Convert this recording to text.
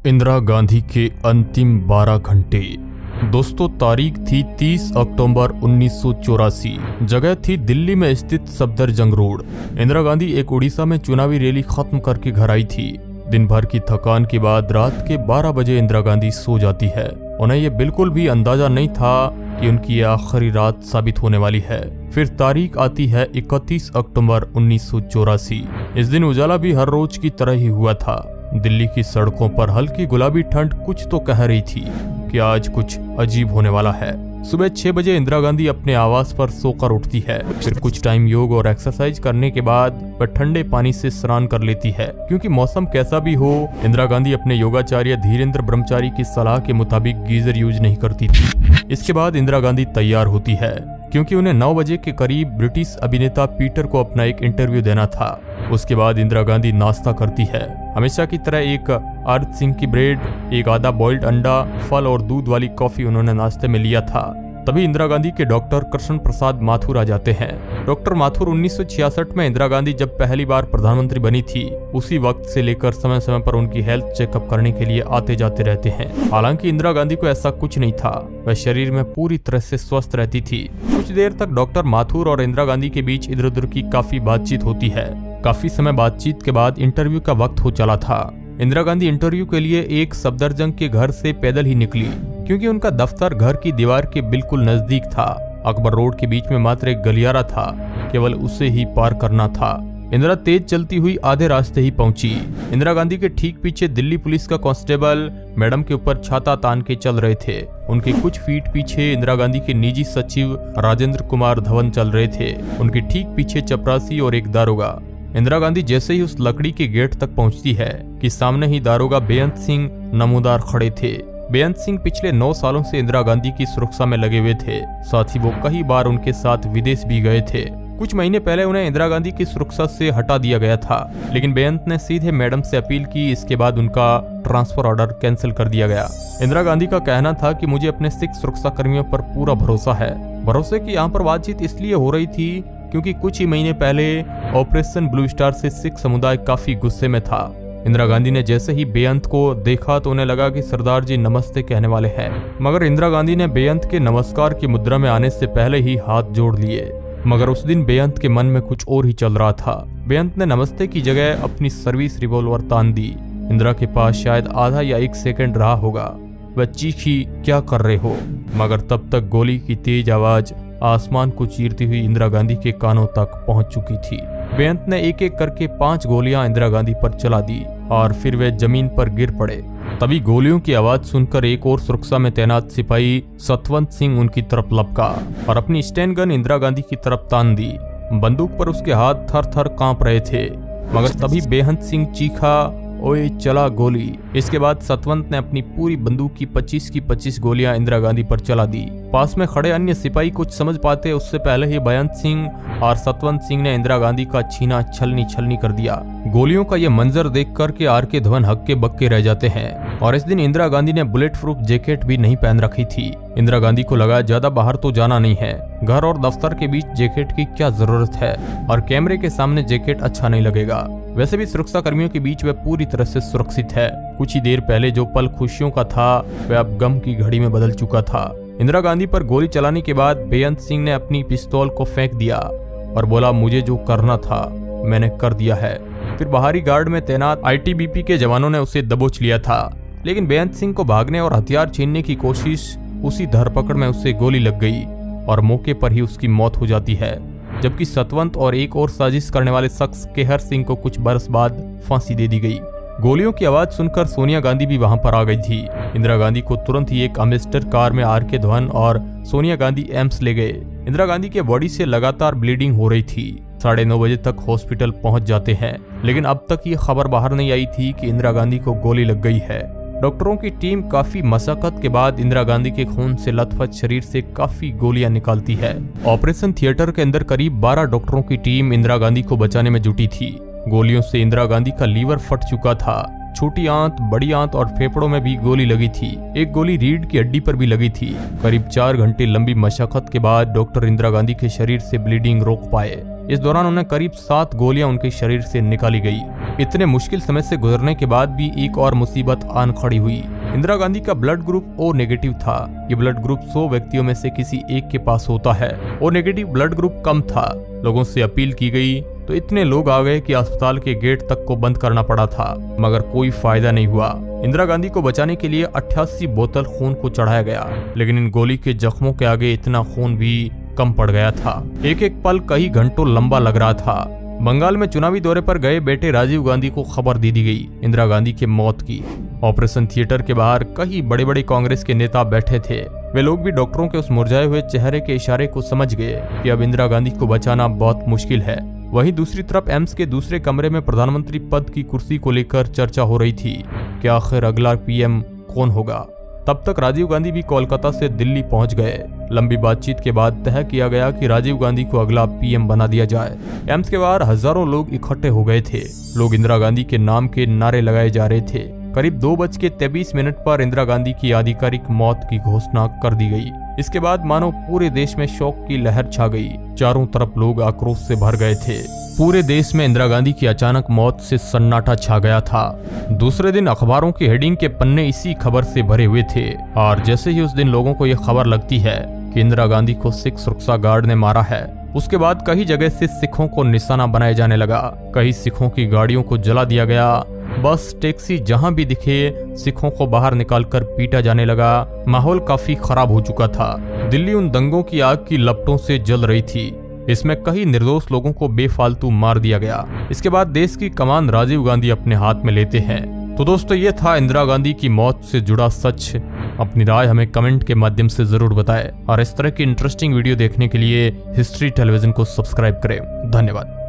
इंदिरा गांधी के अंतिम 12 घंटे। दोस्तों, तारीख थी 30 अक्टूबर 1984। जगह थी दिल्ली में स्थित सफदरजंग रोड। इंदिरा गांधी एक उड़ीसा में चुनावी रैली खत्म करके घर आई थी। दिन भर की थकान के बाद रात के 12 बजे इंदिरा गांधी सो जाती है। उन्हें यह बिल्कुल भी अंदाजा नहीं था कि उनकी आखिरी रात साबित होने वाली है। फिर तारीख आती है 31 अक्टूबर 1984। इस दिन उजाला भी हर रोज की तरह ही हुआ था। दिल्ली की सड़कों पर हल्की गुलाबी ठंड कुछ तो कह रही थी कि आज कुछ अजीब होने वाला है। सुबह 6 बजे इंदिरा गांधी अपने आवास पर सोकर उठती है। फिर कुछ टाइम योग और एक्सरसाइज करने के बाद वह ठंडे पानी से स्नान कर लेती है। क्योंकि मौसम कैसा भी हो, इंदिरा गांधी अपने योगाचार्य धीरेन्द्र ब्रह्मचारी की सलाह के मुताबिक गीजर यूज नहीं करती थी। इसके बाद इंदिरा गांधी तैयार होती है क्योंकि उन्हें 9 बजे के करीब ब्रिटिश अभिनेता पीटर को अपना एक इंटरव्यू देना था। उसके बाद इंदिरा गांधी नाश्ता करती है। हमेशा की तरह एक अर्थ सिंह की ब्रेड, एक आधा बॉइल्ड अंडा, फल और दूध वाली कॉफी उन्होंने नाश्ते में लिया था। तभी इंदिरा गांधी के डॉक्टर कृष्ण प्रसाद माथुर आ जाते हैं। डॉक्टर माथुर 1966 में इंदिरा गांधी जब पहली बार प्रधानमंत्री बनी थी, उसी वक्त से लेकर समय समय पर उनकी हेल्थ चेकअप करने के लिए आते जाते रहते हैं। हालांकि इंदिरा गांधी को ऐसा कुछ नहीं था, वह शरीर में पूरी तरह से स्वस्थ रहती थी। कुछ देर तक डॉक्टर माथुर और इंदिरा गांधी के बीच इधर उधर की काफी बातचीत होती है। काफी समय बातचीत के बाद इंटरव्यू का वक्त हो चला था। इंदिरा गांधी इंटरव्यू के लिए एक सफदरजंग के घर से पैदल ही निकली, क्योंकि उनका दफ्तर घर की दीवार के बिल्कुल नजदीक था। अकबर रोड के बीच में मात्र एक गलियारा था, केवल उसे ही पार करना था। इंदिरा तेज चलती हुई आधे रास्ते ही पहुंची। इंदिरा गांधी के ठीक पीछे दिल्ली पुलिस का कांस्टेबल मैडम के ऊपर छाता तान के चल रहे थे। उनके कुछ फीट पीछे इंदिरा गांधी के निजी सचिव राजेंद्र कुमार धवन चल रहे थे। उनके ठीक पीछे चपरासी और एक दारोगा। इंदिरा गांधी जैसे ही उस लकड़ी के गेट तक पहुंचती है कि सामने ही दारोगा बेअंत सिंह नमूदार खड़े थे। बेअंत सिंह पिछले 9 सालों से इंदिरा गांधी की सुरक्षा में लगे हुए थे। साथ ही वो कई बार उनके साथ विदेश भी गए थे। कुछ महीने पहले उन्हें इंदिरा गांधी की सुरक्षा से हटा दिया गया था, लेकिन बेअंत ने सीधे मैडम से अपील की। इसके बाद उनका ट्रांसफर ऑर्डर कैंसिल कर दिया गया। इंदिरा गांधी का कहना था कि मुझे अपने सिख सुरक्षा कर्मियों पर पूरा भरोसा है। भरोसे की यहाँ पर बातचीत इसलिए हो रही थी क्योंकि कुछ ही महीने पहले ऑपरेशन ब्लू स्टार से सिख समुदाय काफी गुस्से में था। इंदिरा गांधी ने जैसे ही बेअंत को देखा तो उन्हें लगा कि सरदार जी नमस्ते कहने वाले हैं, मगर इंदिरा गांधी ने बेअंत के नमस्कार की मुद्रा में आने से पहले ही हाथ जोड़ लिए। मगर उस दिन बेअंत के मन में कुछ और ही चल रहा था। बेअंत ने नमस्ते की जगह अपनी सर्विस रिवॉल्वर तान दी। इंदिरा के पास शायद आधा या 1 सेकंड रहा होगा। वह चीखी, क्या कर रहे हो? मगर तब तक गोली की तेज आवाज आसमान को चीरती हुई इंदिरा गांधी के कानों तक पहुंच चुकी थी। बेअंत ने एक एक करके 5 गोलियां इंदिरा गांधी पर चला दी और फिर वे जमीन पर गिर पड़े। तभी गोलियों की आवाज सुनकर एक और सुरक्षा में तैनात सिपाही सतवंत सिंह उनकी तरफ लपका और अपनी स्टैन गन इंदिरा गांधी की तरफ तान दी। बंदूक पर उसके हाथ थर थर कांप रहे थे। मगर तभी बेअंत सिंह चीखा, ओए चला गोली। इसके बाद सतवंत ने अपनी पूरी बंदूक की 25 की 25 गोलियां इंदिरा गांधी पर चला दी। पास में खड़े अन्य सिपाही कुछ समझ पाते उससे पहले ही बेअंत सिंह और सतवंत सिंह ने इंदिरा गांधी का छीना छलनी छलनी कर दिया। गोलियों का यह मंजर देख कर के आर के धवन हक्के बक्के रह जाते हैं। और इस दिन इंदिरा गांधी ने बुलेट प्रूफ जैकेट भी नहीं पहन रखी थी। इंदिरा गांधी को लगा ज्यादा बाहर तो जाना नहीं है, घर और दफ्तर के बीच जैकेट की क्या जरूरत है, और कैमरे के सामने जैकेट अच्छा नहीं लगेगा। वैसे भी सुरक्षा कर्मियों के बीच वह पूरी तरह से सुरक्षित है। कुछ ही देर पहले जो पल खुशियों का था वह अब गम की घड़ी में बदल चुका था। इंदिरा गांधी पर गोली चलाने के बाद बेअंत सिंह ने अपनी पिस्तौल को फेंक दिया और बोला, मुझे जो करना था मैंने कर दिया है। फिर बाहरी गार्ड में तैनात ITBP के जवानों ने उसे दबोच लिया था, लेकिन बेअंत सिंह को भागने और हथियार छीनने की कोशिश, उसी धरपकड़ में उसे गोली लग गई और मौके पर ही उसकी मौत हो जाती है। जबकि सतवंत और एक और साजिश करने वाले शख्स केहर सिंह को कुछ बरस बाद फांसी दे दी गई। गोलियों की आवाज सुनकर सोनिया गांधी भी वहां पर आ गई थी। इंदिरा गांधी को तुरंत ही एक एम्बेसडर कार में आर के धवन और सोनिया गांधी एम्स ले गए। इंदिरा गांधी के बॉडी से लगातार ब्लीडिंग हो रही थी। 9:30 बजे तक हॉस्पिटल पहुंच जाते हैं, लेकिन अब तक ये खबर बाहर नहीं आई थी कि इंदिरा गांधी को गोली लग गई है। डॉक्टरों की टीम काफी मशक्कत के बाद इंदिरा गांधी के खून से लथपथ शरीर से काफी गोलियां निकालती है। ऑपरेशन थिएटर के अंदर करीब 12 डॉक्टरों की टीम इंदिरा गांधी को बचाने में जुटी थी। गोलियों से इंदिरा गांधी का लीवर फट चुका था। छोटी आंत, बड़ी आंत और फेफड़ों में भी गोली लगी थी। एक गोली रीढ़ की हड्डी पर भी लगी थी। करीब 4 घंटे लंबी मशक्कत के बाद डॉक्टर इंदिरा गांधी के शरीर से ब्लीडिंग रोक पाए। इस दौरान उन्हें करीब 7 गोलियां उनके शरीर से निकाली गई। इतने मुश्किल समय से गुजरने के बाद भी एक और मुसीबत आन खड़ी हुई। इंदिरा गांधी का ब्लड ग्रुप ओ नेगेटिव था। ये ब्लड ग्रुप 100 व्यक्तियों में से किसी एक के पास होता है। ओ नेगेटिव ब्लड ग्रुप कम था। लोगों से अपील की गई तो इतने लोग आ गए कि अस्पताल के गेट तक को बंद करना पड़ा था, मगर कोई फायदा नहीं हुआ। इंदिरा गांधी को बचाने के लिए 88 बोतल खून को चढ़ाया गया, लेकिन इन गोली के जख्मों के आगे इतना खून भी कम पड़ गया था। एक एक पल कई घंटों लंबा लग रहा था। बंगाल में चुनावी दौरे पर गए बेटे राजीव गांधी को खबर दे दी गई इंदिरा गांधी की मौत की। ऑपरेशन थिएटर के बाहर कई बड़े बड़े कांग्रेस के नेता बैठे थे। वे लोग भी डॉक्टरों के उस मुरझाए हुए चेहरे के इशारे को समझ गए कि अब इंदिरा गांधी को बचाना बहुत मुश्किल है। वहीं दूसरी तरफ एम्स के दूसरे कमरे में प्रधानमंत्री पद की कुर्सी को लेकर चर्चा हो रही थी कि आखिर अगला पीएम कौन होगा। तब तक राजीव गांधी भी कोलकाता से दिल्ली पहुंच गए। लंबी बातचीत के बाद तय किया गया कि राजीव गांधी को अगला पीएम बना दिया जाए। एम्स के बाहर हजारों लोग इकट्ठे हो गए थे। लोग इंदिरा गांधी के नाम के नारे लगाए जा रहे थे। करीब 2:23 पर इंदिरा गांधी की आधिकारिक मौत की घोषणा कर दी गई। इसके बाद मानो पूरे देश में शोक की लहर छा गई। चारों तरफ लोग आक्रोश से भर गए थे। पूरे देश में इंदिरा गांधी की अचानक मौत से सन्नाटा छा गया था। दूसरे दिन अखबारों की हेडिंग के पन्ने इसी खबर से भरे हुए थे। और जैसे ही उस दिन लोगों को यह खबर लगती है कि इंदिरा गांधी को सिख सुरक्षा गार्ड ने मारा है, उसके बाद कई जगह से सिखों को निशाना बनाया जाने लगा। कई सिखों की गाड़ियों को जला दिया गया। बस, टैक्सी जहां भी दिखे सिखों को बाहर निकालकर पीटा जाने लगा। माहौल काफी खराब हो चुका था। दिल्ली उन दंगों की आग की लपटों से जल रही थी। इसमें कई निर्दोष लोगों को बेफालतू मार दिया गया। इसके बाद देश की कमान राजीव गांधी अपने हाथ में लेते हैं। तो दोस्तों, ये था इंदिरा गांधी की मौत से जुड़ा सच। अपनी राय हमें कमेंट के माध्यम से जरूर बताएं और इस तरह की इंटरेस्टिंग वीडियो देखने के लिए हिस्ट्री टेलीविजन को सब्सक्राइब करें। धन्यवाद।